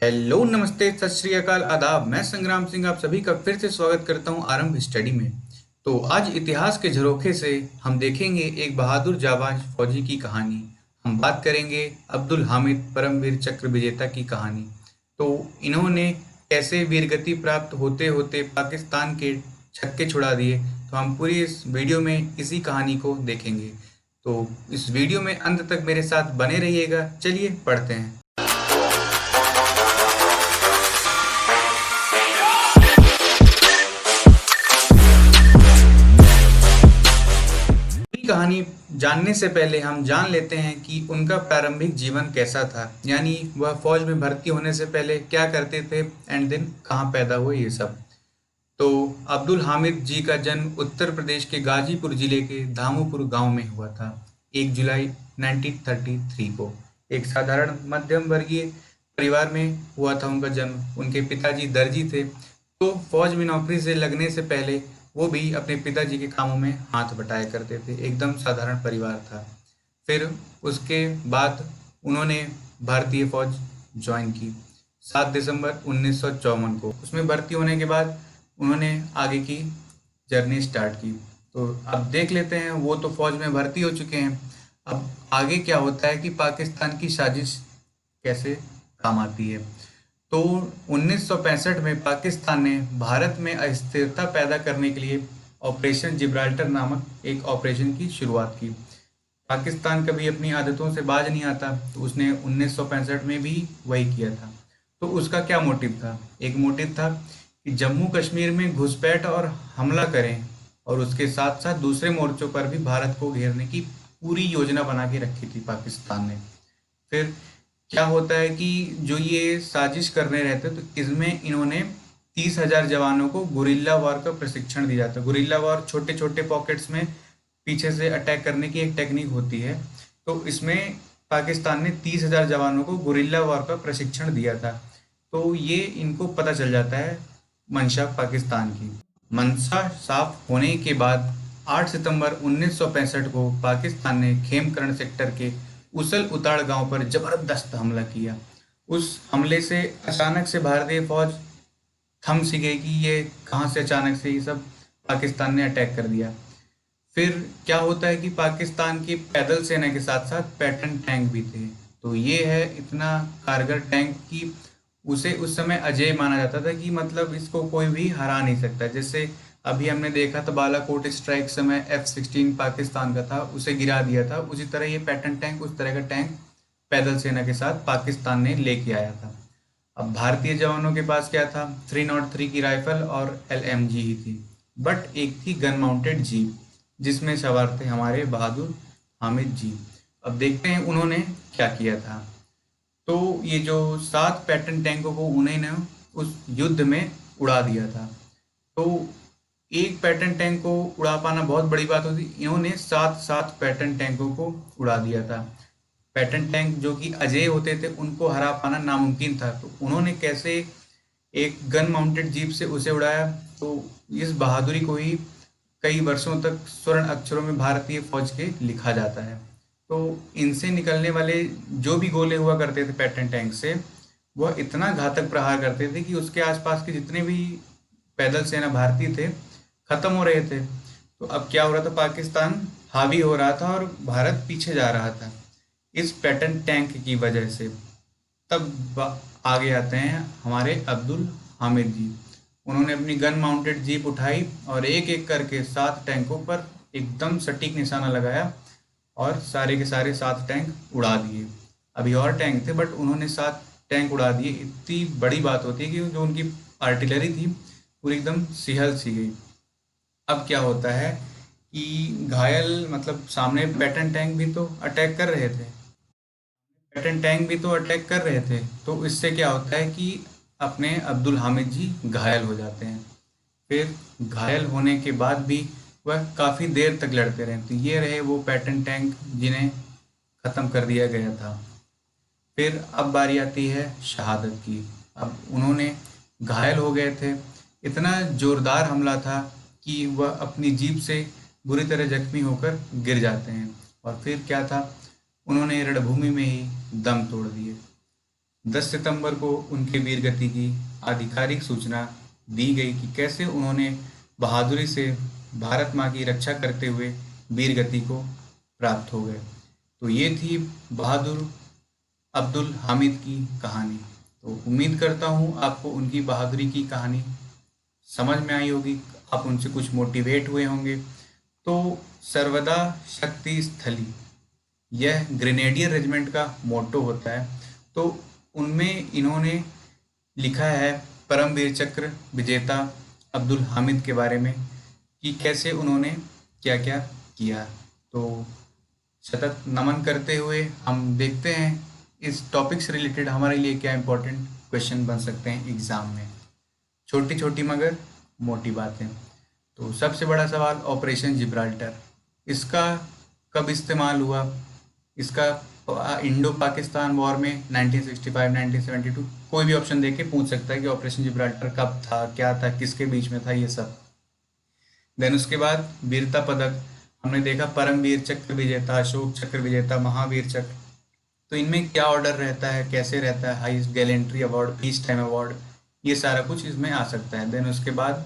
Hello, नमस्ते, सत श्री अकाल, आदाब। मैं संग्राम सिंह आप सभी का फिर से स्वागत करता हूं आरंभ स्टडी में। तो आज इतिहास के झरोखे से हम देखेंगे एक बहादुर जाबाज फौजी की कहानी। हम बात करेंगे अब्दुल हामिद परमवीर चक्र विजेता की कहानी। तो इन्होंने कैसे वीरगति प्राप्त होते होते पाकिस्तान के छक्के छुड़ा दिए। तो हम पूरी इस वीडियो में इसी कहानी को देखेंगे। तो इस वीडियो में अंत तक मेरे साथ बने रहिएगा। चलिए पढ़ते हैं। पूरी कहानी जानने से पहले हम जान लेते हैं कि उनका प्रारंभिक जीवन कैसा था, यानी वह फौज में भर्ती होने से पहले क्या करते थे एंड देन कहाँ पैदा हुए, ये सब। तो अब्दुल हामिद जी का जन्म उत्तर प्रदेश के गाजीपुर जिले के धामोपुर गांव में हुआ था 1 जुलाई 1933 को। एक साधारण मध्यम वर्गीय परिवार में हुआ था उनका जन्म। उनके पिताजी दर्जी थे, तो फौज में नौकरी से लगने से पहले वो भी अपने पिताजी के कामों में हाथ बटाया करते थे। एकदम साधारण परिवार था। फिर उसके बाद उन्होंने भारतीय फौज ज्वाइन की 7 दिसंबर 1954 को। उसमें भर्ती होने के बाद उन्होंने आगे की जर्नी स्टार्ट की। तो अब देख लेते हैं, वो तो फौज में भर्ती हो चुके हैं। अब आगे क्या होता है कि पाकिस्तान की साजिश कैसे काम आती है। तो 1965 में पाकिस्तान ने भारत में अस्थिरता पैदा करने के लिए ऑपरेशन जिब्राल्टर नामक एक ऑपरेशन की शुरुआत की। पाकिस्तान कभी अपनी आदतों से बाज नहीं आता, तो उसने 1965 में भी वही किया था। तो उसका क्या मोटिव था? एक मोटिव था कि जम्मू कश्मीर में घुसपैठ और हमला करें, और उसके साथ साथ दूसरे मोर्चों पर भी भारत को घेरने की पूरी योजना बना के रखी थी पाकिस्तान ने। फिर क्या होता है कि जो ये साजिश करने रहते, तो इसमें इन्होंने 30,000 जवानों को गुरिल्ला वार का प्रशिक्षण दिया जाता है। गुरिल्ला वार छोटे छोटे पॉकेट्स में पीछे से अटैक करने की एक टेक्निक होती है। तो इसमें पाकिस्तान ने 30,000 जवानों को गुरिल्ला वार का प्रशिक्षण दिया था। तो ये इनको पता चल जाता है मंशा पाकिस्तान की। मंशा साफ होने के बाद 8 सितंबर 1965 को पाकिस्तान ने खेमकरण सेक्टर के उसल उताड़ गांव पर जबरदस्त हमला किया। उस हमले से अचानक से भारतीय फौज थम सी गई कि ये कहाँ से अचानक से ये सब पाकिस्तान ने अटैक कर दिया। फिर क्या होता है कि पाकिस्तान की पैदल सेना के साथ साथ पैटर्न टैंक भी थे। तो ये है इतना कारगर टैंक कि उसे उस समय अजेय माना जाता था, कि मतलब इसको कोई भी हरा नहीं सकता। जैसे अभी हमने देखा था बालाकोट स्ट्राइक समय F-16 पाकिस्तान का था, उसे गिरा दिया था। उसी तरह ये पैटर्न टैंक, उस तरह का टैंक पैदल सेना के साथ पाकिस्तान ने लेके आया था। अब भारतीय जवानों के पास क्या था? 303 की राइफल और LMG ही थी। बट एक थी गन माउंटेड जीप, जिसमें सवार थे हमारे बहादुर हामिद जी। अब देखते हैं उन्होंने क्या किया था। तो ये जो 7 पैटर्न टैंकों को उन्होंने उस युद्ध में उड़ा दिया था। तो एक पैटर्न टैंक को उड़ा पाना बहुत बड़ी बात होती। इन्होंने 7 पैटर्न टैंकों को उड़ा दिया था। पैटर्न टैंक जो कि अजेय होते थे, उनको हरा पाना नामुमकिन था। तो उन्होंने कैसे एक गन माउंटेड जीप से उसे उड़ाया। तो इस बहादुरी को ही कई वर्षों तक स्वर्ण अक्षरों में भारतीय फौज के लिखा जाता है। तो इनसे निकलने वाले जो भी गोले हुआ करते थे पैटर्न टैंक से, वह इतना घातक प्रहार करते थे कि उसके आसपास के जितने भी पैदल सेना भारतीय थे, खत्म हो रहे थे। तो अब क्या हो रहा था? पाकिस्तान हावी हो रहा था और भारत पीछे जा रहा था इस पैटर्न टैंक की वजह से। तब आगे आते हैं हमारे अब्दुल हामिद जी। उन्होंने अपनी गन माउंटेड जीप उठाई और एक एक करके 7 टैंकों पर एकदम सटीक निशाना लगाया, और सारे के सारे 7 टैंक उड़ा दिए। अभी और टैंक थे, बट उन्होंने 7 टैंक उड़ा दिए। इतनी बड़ी बात होती है कि जो उनकी आर्टिलरी थी पूरी एकदम सिहल सी गई। अब क्या होता है कि घायल, मतलब सामने पैटर्न टैंक भी तो अटैक कर रहे थे, तो इससे क्या होता है कि अपने अब्दुल हामिद जी घायल हो जाते हैं। फिर घायल होने के बाद भी वह काफ़ी देर तक लड़ते रहे। तो ये रहे वो पैटर्न टैंक जिन्हें ख़त्म कर दिया गया था। फिर अब बारी आती है शहादत की। अब उन्होंने घायल हो गए थे, इतना ज़ोरदार हमला था कि वह अपनी जीप से बुरी तरह जख्मी होकर गिर जाते हैं। और फिर क्या था? उन्होंने रणभूमि में ही दम तोड़ दिए। 10 सितंबर को उनके वीरगति की आधिकारिक सूचना दी गई कि कैसे उन्होंने बहादुरी से भारत माँ की रक्षा करते हुए वीरगति को प्राप्त हो गए। तो ये थी बहादुर अब्दुल हामिद की कहानी। तो उम्मीद करता हूँ आपको उनकी बहादुरी की कहानी समझ में आई होगी, आप उनसे कुछ मोटिवेट हुए होंगे। तो सर्वदा शक्ति स्थली, यह ग्रेनेडियर रेजिमेंट का मोटो होता है। तो उनमें इन्होंने लिखा है परमवीर चक्र विजेता अब्दुल हामिद के बारे में कि कैसे उन्होंने क्या क्या किया। तो सतत नमन करते हुए हम देखते हैं इस टॉपिक से रिलेटेड हमारे लिए क्या इंपॉर्टेंट क्वेश्चन बन सकते हैं एग्जाम में। छोटी छोटी मगर मोटी बातें। तो सबसे बड़ा सवाल ऑपरेशन जिब्राल्टर, इसका कब इस्तेमाल हुआ? इसका इंडो पाकिस्तान वॉर में 1965 1972, कोई भी ऑप्शन देके पूछ सकता है कि ऑपरेशन जिब्राल्टर कब था, क्या था, किसके बीच में था, ये सब। देन उसके बाद वीरता पदक हमने देखा, परमवीर चक्र विजेता, अशोक चक्र विजेता, महावीर चक्र। तो इनमें क्या ऑर्डर रहता है, कैसे रहता है, highest gallantry award, peace time award, ये सारा कुछ इसमें आ सकता है। देन उसके बाद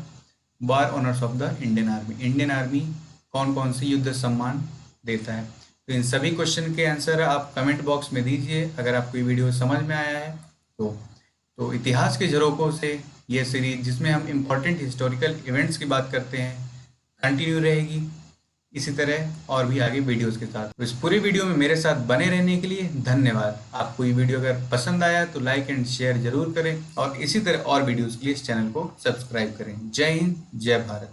war honours of the Indian army, Indian army कौन कौन सी युद्ध सम्मान देता है। तो इन सभी क्वेश्चन के आंसर आप कमेंट बॉक्स में दीजिए अगर आपको ये वीडियो समझ में आया है तो इतिहास के झरोकों से ये सीरीज, जिसमें हम इम्पोर्टेंट हिस्टोरिकल इवेंट्स की बात करते हैं, कंटिन्यू रहेगी इसी तरह और भी आगे वीडियोस के साथ। तो इस पूरी वीडियो में मेरे साथ बने रहने के लिए धन्यवाद। आपको ये वीडियो अगर पसंद आया तो लाइक एंड शेयर जरूर करें और इसी तरह और वीडियोस के लिए इस चैनल को सब्सक्राइब करें। जय हिंद, जय भारत।